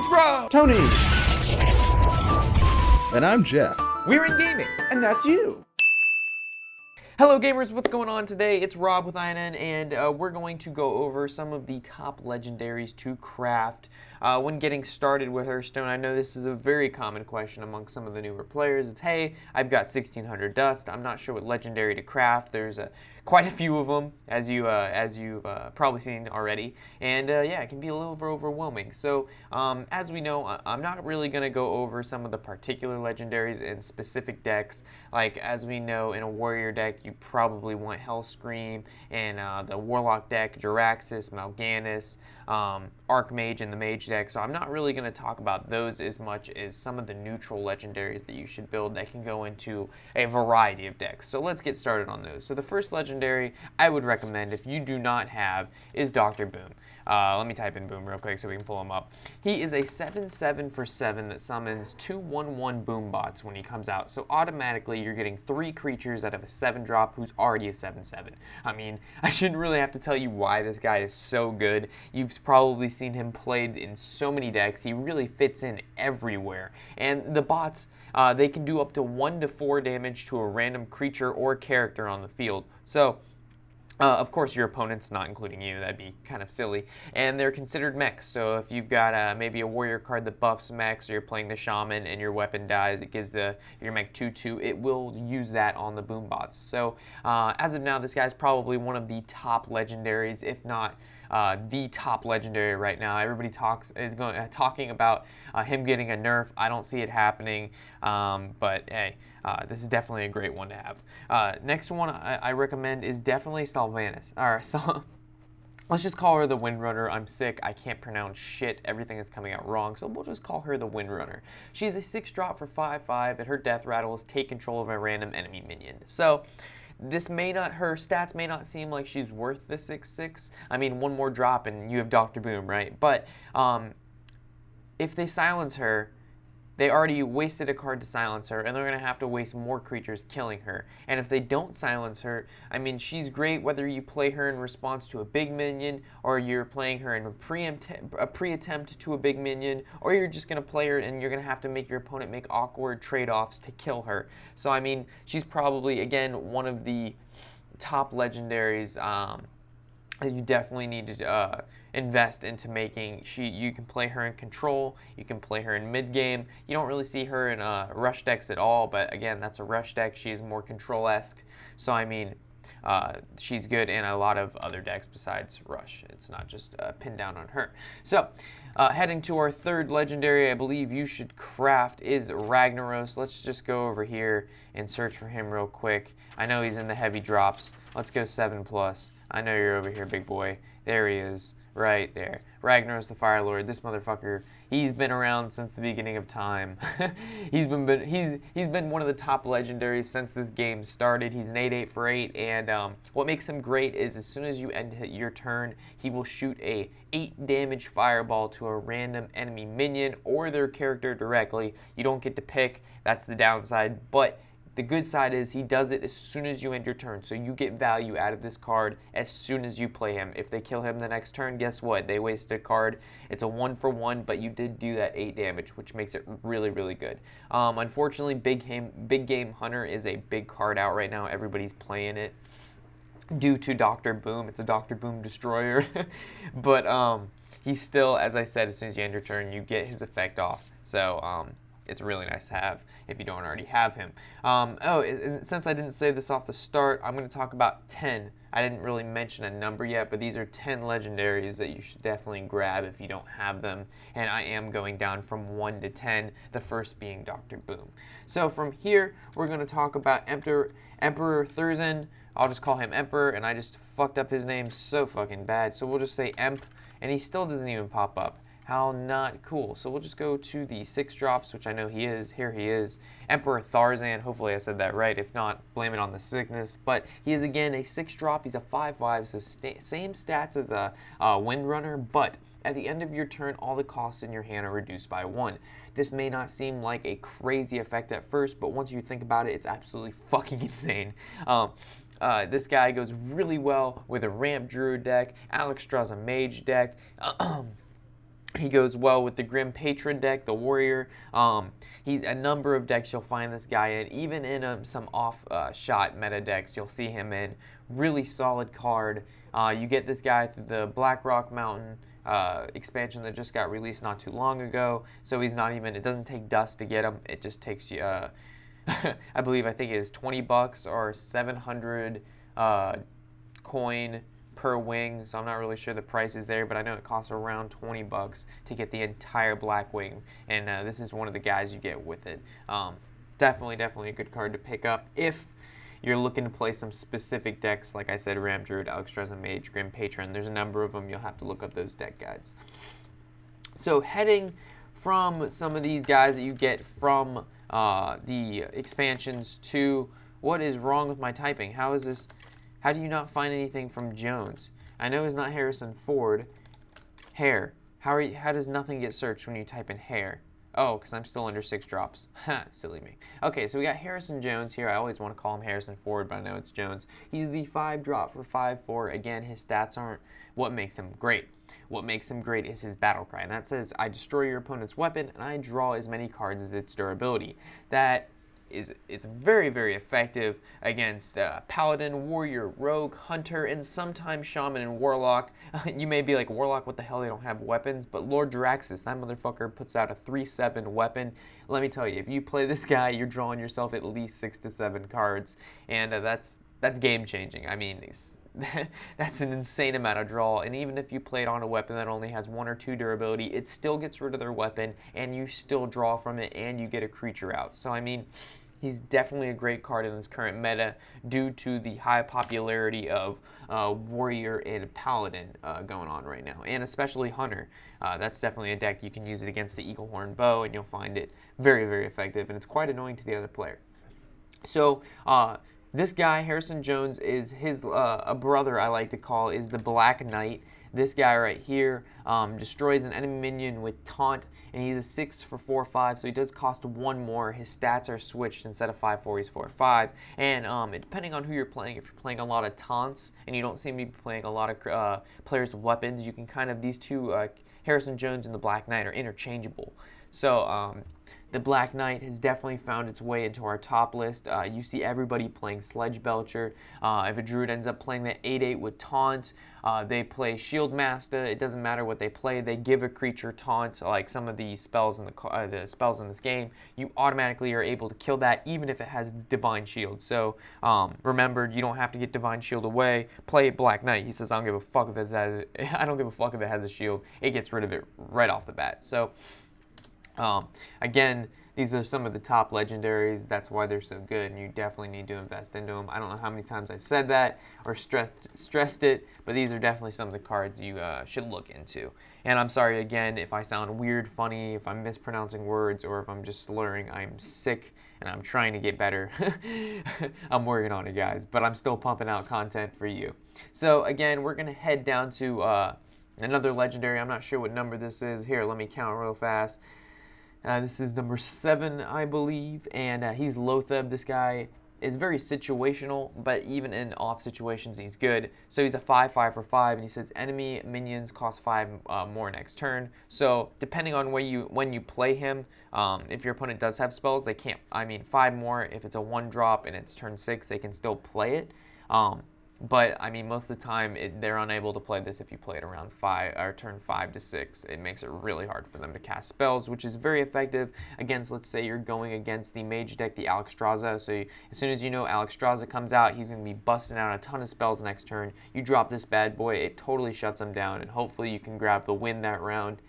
It's Rob! Tony! And I'm Jeff. We're in gaming. And that's you. Hello gamers, what's going on today? It's Rob with INN, and we're going to go over some of the top legendaries to craft when getting started with Hearthstone. I know this is a very common question among some of the newer players. It's, hey, I've got 1600 dust. I'm not sure what legendary to craft. There's quite a few of them, as you've probably seen already, and yeah, it can be a little overwhelming. So as we know, I'm not really going to go over some of the particular legendaries in specific decks. Like, as we know, in a warrior deck, you probably want Hellscream, and the Warlock deck, Jiraxis, Mal'Ganis, Archmage in the Mage deck. So I'm not really going to talk about those as much as some of the neutral legendaries that you should build that can go into a variety of decks. So let's get started on those. So the first legendary I would recommend, if you do not have, is Dr. Boom. Let me type in Boom real quick so we can pull him up. He is a 7/7 for 7 that summons 2 1/1 Boom bots when he comes out. So automatically you're getting 3 creatures out of a 7-drop who's already a 7/7. I mean, I shouldn't really have to tell you why this guy is so good. You've probably seen him played in so many decks. He really fits in everywhere. And the bots, they can do up to 1 to 4 damage to a random creature or character on the field. So of course, your opponent's not including you. That'd be kind of silly. And they're considered mechs. So if you've got maybe a warrior card that buffs mechs, or you're playing the shaman and your weapon dies, it gives your mech 2/2. It will use that on the boom bots. So as of now, this guy's probably one of the top legendaries, if not the top legendary right now. Everybody talking about him getting a nerf. I don't see it happening, but hey, this is definitely a great one to have. Next one I recommend is definitely Sylvanas. Let's just call her the Windrunner. I'm sick. I can't pronounce shit. Everything is coming out wrong, so we'll just call her the Windrunner. She's a 6-drop for 5/5, and her death rattle is take control of a random enemy minion. So her stats may not seem like she's worth the 6/6. I mean, one more drop and you have Dr. Boom, right? But if they silence her, they already wasted a card to silence her, and they're going to have to waste more creatures killing her. And if they don't silence her, I mean, she's great whether you play her in response to a big minion, or you're playing her in a pre-attempt to a big minion, or you're just going to play her and you're going to have to make your opponent make awkward trade-offs to kill her. So, I mean, she's probably, again, one of the top legendaries that you definitely need to invest into making. You can play her in control, you can play her in mid game. You don't really see her in rush decks at all, but again, that's a rush deck. She's more control-esque, so I mean, she's good in a lot of other decks besides rush. It's not just pinned down on her. So heading to our third legendary I believe you should craft is Ragnaros. Let's just go over here and search for him real quick. I know he's in the heavy drops. Let's go 7+. I know you're over here, big boy. There he is, right there. Ragnaros the Fire Lord. This motherfucker, he's been around since the beginning of time. he's been one of the top legendaries since this game started. He's an 8/8 for 8, and what makes him great is as soon as you end your turn, he will shoot a 8 damage fireball to a random enemy minion or their character directly. You don't get to pick. That's the downside, but the good side is he does it as soon as you end your turn, so you get value out of this card as soon as you play him. If they kill him the next turn, guess what? They wasted a card. It's a 1-for-1, but you did do that 8 damage, which makes it really, really good. Unfortunately, Big Game Hunter is a big card out right now. Everybody's playing it due to Dr. Boom. It's a Dr. Boom destroyer. But he's still, as I said, as soon as you end your turn, you get his effect off. So it's really nice to have if you don't already have him. And since I didn't say this off the start, I'm going to talk about 10. I didn't really mention a number yet, but these are 10 legendaries that you should definitely grab if you don't have them. And I am going down from 1 to 10, the first being Dr. Boom. So from here, we're going to talk about Emperor Thurzin. I'll just call him Emperor, and I just fucked up his name so fucking bad. So we'll just say Emp, and he still doesn't even pop up. How not cool. So we'll just go to the 6 drops, which I know he is. Here he is. Emperor Tharzan. Hopefully I said that right. If not, blame it on the sickness. But he is, again, a 6 drop. He's a 5/5, so same stats as the Windrunner, but at the end of your turn, all the costs in your hand are reduced by 1. This may not seem like a crazy effect at first, but once you think about it, it's absolutely fucking insane. This guy goes really well with a ramp druid deck. Alex draws a mage deck. He goes well with the Grim Patron deck, the Warrior. A number of decks you'll find this guy in. Even in some off-shot meta decks, you'll see him in. Really solid card. You get this guy through the Blackrock Mountain expansion that just got released not too long ago. So he's not even, it doesn't take dust to get him. It just takes you, I think it is 20 bucks or 700 coin per wing, so I'm not really sure the price is there, but I know it costs around 20 bucks to get the entire black wing, and this is one of the guys you get with it. Definitely a good card to pick up if you're looking to play some specific decks, like I said, Ram Druid, Alexstrasza Mage, Grim Patron. There's a number of them. You'll have to look up those deck guides. So heading from some of these guys that you get from the expansions to what is wrong with my typing? How is this? How do you not find anything from Jones? I know it's not Harrison Ford. Hair. How does nothing get searched when you type in hair? Oh, because I'm still under 6 drops. Ha, silly me. Okay, so we got Harrison Jones here. I always want to call him Harrison Ford, but I know it's Jones. He's the 5 drop for 5/4. Again, his stats aren't what makes him great. What makes him great is his battle cry, and that says, I destroy your opponent's weapon, and I draw as many cards as its durability. It's very effective against Paladin, Warrior, Rogue, Hunter, and sometimes Shaman and Warlock. You may be like, Warlock, what the hell, they don't have weapons? But Lord Draxus, that motherfucker puts out a 3/7 weapon. Let me tell you, if you play this guy, you're drawing yourself at least 6 to 7 cards, and that's game changing. I mean, that's an insane amount of draw, and even if you play it on a weapon that only has 1 or 2 durability, it still gets rid of their weapon, and you still draw from it, and you get a creature out. So, I mean, he's definitely a great card in this current meta due to the high popularity of Warrior and Paladin going on right now, and especially Hunter. That's definitely a deck you can use it against the Eaglehorn Bow, and you'll find it very effective, and it's quite annoying to the other player. So, this guy, Harrison Jones, is a brother I like to call, is the Black Knight. This guy right here destroys an enemy minion with taunt, and he's a 6 for 4/5, so he does cost 1 more. His stats are switched. Instead of 5/4, he's 4/5. And depending on who you're playing, if you're playing a lot of taunts and you don't seem to be playing a lot of players with weapons, you can these two, Harrison Jones and the Black Knight, are interchangeable. So the Black Knight has definitely found its way into our top list. You see everybody playing Sledge Belcher. If a Druid ends up playing that 8/8 with Taunt, they play Shield Master. It doesn't matter what they play. They give a creature Taunt, like some of the spells in the spells in this game. You automatically are able to kill that, even if it has Divine Shield. So remember, you don't have to get Divine Shield away. Play Black Knight. He says, I don't give a fuck if it has. I don't give a fuck if it has a shield. It gets rid of it right off the bat. So. Again, these are some of the top legendaries. That's why they're so good, and you definitely need to invest into them. I don't know how many times I've said that or stressed it, but these are definitely some of the cards you should look into. And I'm sorry again if I sound weird, funny, if I'm mispronouncing words, or if I'm just slurring. I'm sick, and I'm trying to get better. I'm working on it, guys, but I'm still pumping out content for you. So again, we're going to head down to another legendary. I'm not sure what number this is. Here, let me count real fast. This is number 7, I believe, and he's Lotheb. This guy is very situational, but even in off situations, he's good. So he's a 5/5 for 5, and he says enemy minions cost 5 more next turn. So depending on when you play him, if your opponent does have spells, they can't. I mean, 5 more. If it's a 1-drop and it's turn 6, they can still play it. But I mean, most of the time they're unable to play this if you play it around 5 or turn 5 to 6. It makes it really hard for them to cast spells, which is very effective against, let's say you're going against the mage deck, the Alexstrasza. So as soon as you know Alexstrasza comes out, he's going to be busting out a ton of spells next turn. You drop this bad boy, it totally shuts him down, and hopefully you can grab the win that round.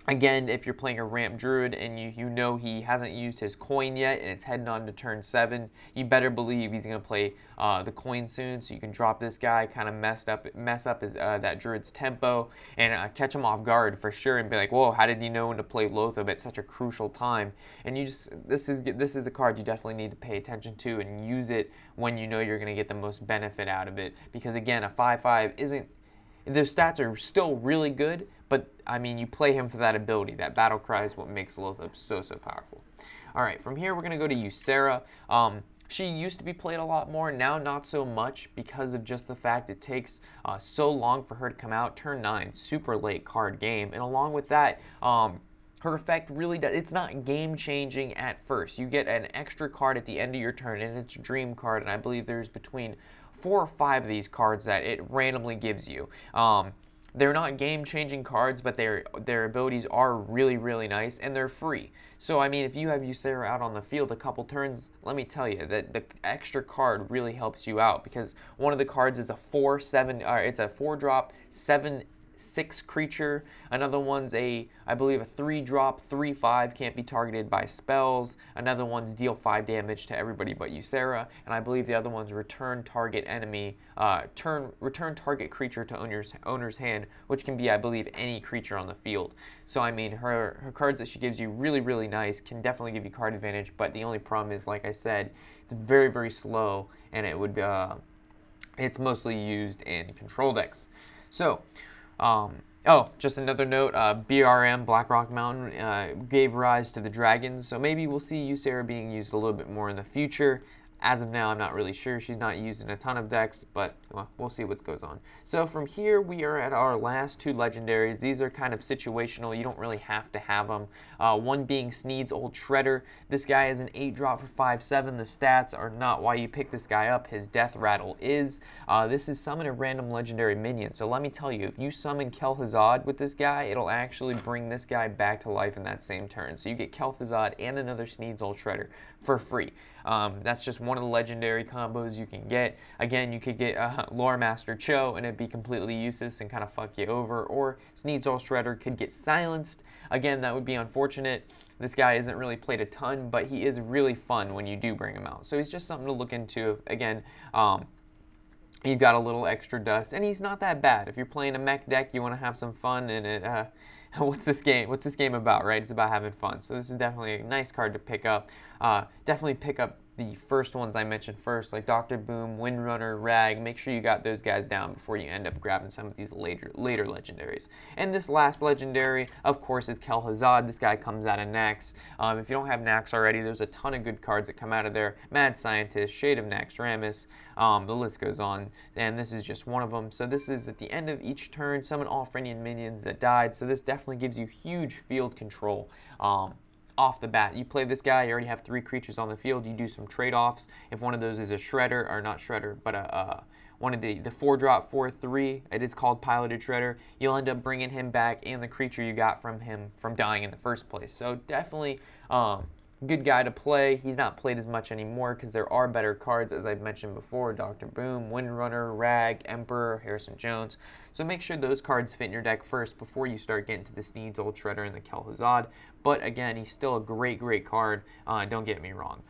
Again, if you're playing a ramp druid and you know he hasn't used his coin yet and it's heading on to turn 7, you better believe he's going to play the coin soon, so you can drop this guy, kind of mess up that druid's tempo, and catch him off guard for sure, and be like, whoa, how did you know when to play Lotheb at such a crucial time? And this is a card you definitely need to pay attention to and use it when you know you're going to get the most benefit out of it, because again, a 5/5 isn't. Their stats are still really good, but I mean, you play him for that ability. That battle cry is what makes Lotheb so powerful. All right, from here we're gonna go to Ysera. She used to be played a lot more, now not so much because of just the fact it takes so long for her to come out. Turn 9, super late card game, and along with that, her effect really does, it's not game changing at first. You get an extra card at the end of your turn, and it's a dream card, and I believe there's between 4 or 5 of these cards that it randomly gives you. They're not game-changing cards, but their abilities are really, really nice, and they're free. So, I mean, if you have Ysera out on the field a couple turns, let me tell you that the extra card really helps you out, because one of the cards is a 4/7, it's a 4-drop 7/6 creature. Another one's I believe a 3-drop 3/5, can't be targeted by spells. Another one's deal 5 damage to everybody but Ysera, and I believe the other one's return target enemy, return target creature to owner's hand, which can be, I believe, any creature on the field. So I mean, her cards that she gives you really, really nice, can definitely give you card advantage. But the only problem is, like I said, it's very, very slow, and it's mostly used in control decks. So. Oh, just another note, BRM, Black Rock Mountain, gave rise to the dragons, so maybe we'll see Ysera being used a little bit more in the future. As of now, I'm not really sure. She's not used in a ton of decks, but well, we'll see what goes on. So from here, we are at our last 2 legendaries. These are kind of situational. You don't really have to have them. One being Sneads Old Shredder. This guy is an 8-drop for 5/7. The stats are not why you pick this guy up. His death rattle is. This is summon a random legendary minion. So let me tell you, if you summon Calhasad with this guy, it'll actually bring this guy back to life in that same turn. So you get Calhasad and another Sneads Old Shredder for free. That's just one of the legendary combos you can get. Again, you could get Lore Master Cho and it'd be completely useless and kind of fuck you over, or Sneads Old Shredder could get silenced. Again, that would be unfortunate. This guy isn't really played a ton, but he is really fun when you do bring him out. So he's just something to look into. Again, you've got a little extra dust, and he's not that bad. If you're playing a mech deck, you want to have some fun, and what's this game about, right? It's about having fun. So this is definitely a nice card to pick up. Definitely pick up the first ones I mentioned first, like Dr. Boom, Windrunner, Rag. Make sure you got those guys down before you end up grabbing some of these later legendaries. And this last legendary, of course, is Calhasad. This guy comes out of Nax. If you don't have Nax already, there's a ton of good cards that come out of there. Mad Scientist, Shade of Naxxramas, the list goes on, and this is just one of them. So this is at the end of each turn, summon all Frenian minions that died. So this definitely gives you huge field control. Off the bat, you play this guy, you already have 3 creatures on the field, you do some trade-offs. If one of those is a Shredder, or not Shredder, but one of the 4-drop 4/3, it is called Piloted Shredder, you'll end up bringing him back and the creature you got from him from dying in the first place. So definitely good guy to play. He's not played as much anymore because there are better cards, as I've mentioned before, Dr. Boom, Windrunner, Rag, Emperor, Harrison Jones. So make sure those cards fit in your deck first before you start getting to the Sneads Old Shredder and the Calhasad. But again, he's still a great, great card. Don't get me wrong.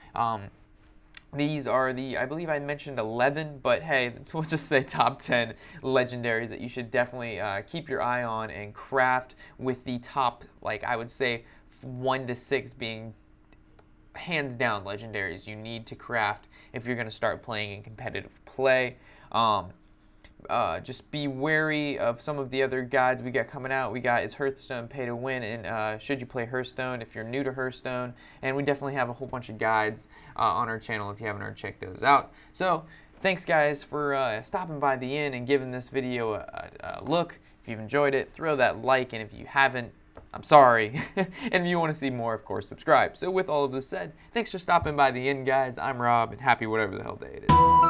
These are I believe I mentioned 11, but hey, we'll just say top 10 legendaries that you should definitely keep your eye on and craft, with the top, like I would say, 1 to 6 being hands down legendaries you need to craft if you're going to start playing in competitive play. Just be wary of some of the other guides we got coming out. We got Is Hearthstone Pay to Win, and Should You Play Hearthstone if you're new to Hearthstone. And we definitely have a whole bunch of guides on our channel if you haven't already checked those out. So thanks guys for stopping by the inn and giving this video a look. If you've enjoyed it, throw that like, and if you haven't, I'm sorry. And if you want to see more, of course, subscribe. So with all of this said, thanks for stopping by the inn, guys. I'm Rob, and happy whatever the hell day it is.